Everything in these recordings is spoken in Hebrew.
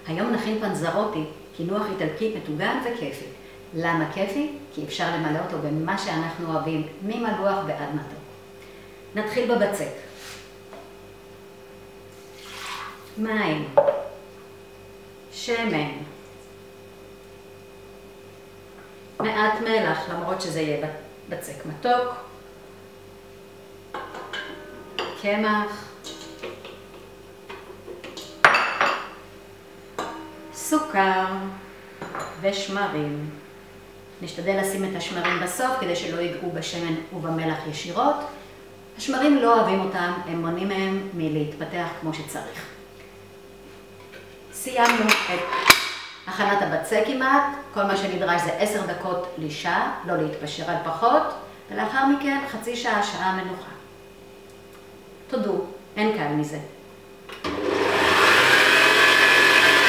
היום נכין פנזרוטי, קינוח איטלקי מטוגן וכיפי. למה כיפי? כי אפשר למלא אותו במה שאנחנו אוהבים, ממלוח ועד מתוק. נתחיל בבצק. מים, שמן, מעט מלח, למרות שזה יהיה בצק מתוק, קמח, סוכר ושמרים. נשתדל לשים את השמרים בסוף כדי שלא ייגעו בשמן ובמלח ישירות. השמרים לא אוהבים אותם, הם מונעים מהם מלהתפתח כמו שצריך. סיימנו את הכנת הבצק כמעט, כל מה שנדרש זה 10 דקות לישה, לא להתפשר על פחות, ולאחר מכן חצי שעה, שעה מנוחה. תודו, אין קל מזה.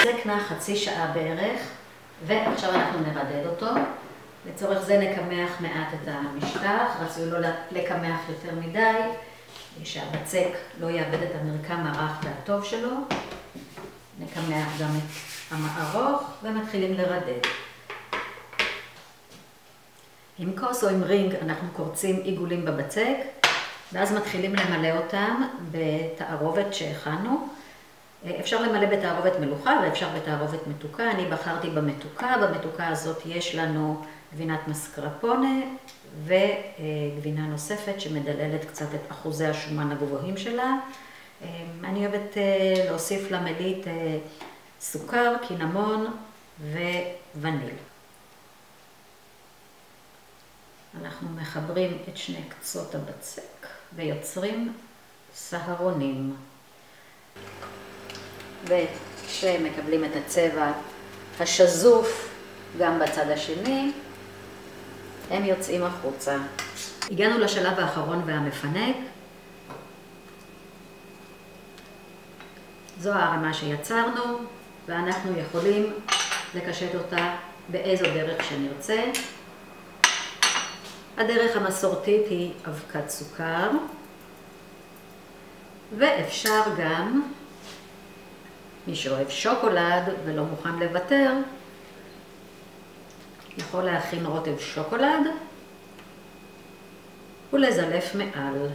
זה נע חצי שעה בערך, ועכשיו אנחנו נרדד אותו. לצורך זה נקמח מעט את המשטח, רצוי לא לקמח יותר מדי, שהבצק לא יאבד את המרקם הרך והטוב שלו. נקמח גם את המערוך ומתחילים לרדד. עם כוס או עם רינג אנחנו קורצים עיגולים בבצק, ואז מתחילים למלא אותם בתערובת שהכנו. אפשר למלא בתערובת מלוכה ואפשר בתערובת מתוקה. אני בחרתי במתוקה. במתוקה הזאת יש לנו גבינת מסקרפונה וגבינה נוספת שמדללת קצת את אחוזי השומן הגבוהים שלה. אני אוהבת להוסיף למלית סוכר, קינמון ווניל. אנחנו מחברים את שני קצות הבצק ויוצרים סהרונים. וכשמקבלים את הצבע השזוף גם בצד השני, הם יוצאים החוצה. הגענו לשלב האחרון והמפנק. זו הרמה שיצרנו, ואנחנו יכולים לקשט אותה באיזו דרך שנרצה. הדרך המסורתית היא אבקת סוכר, ואפשר גם, מי שאוהב שוקולד ולא מוכן לוותר, יכול להכין רוטב שוקולד ולזלף מעל.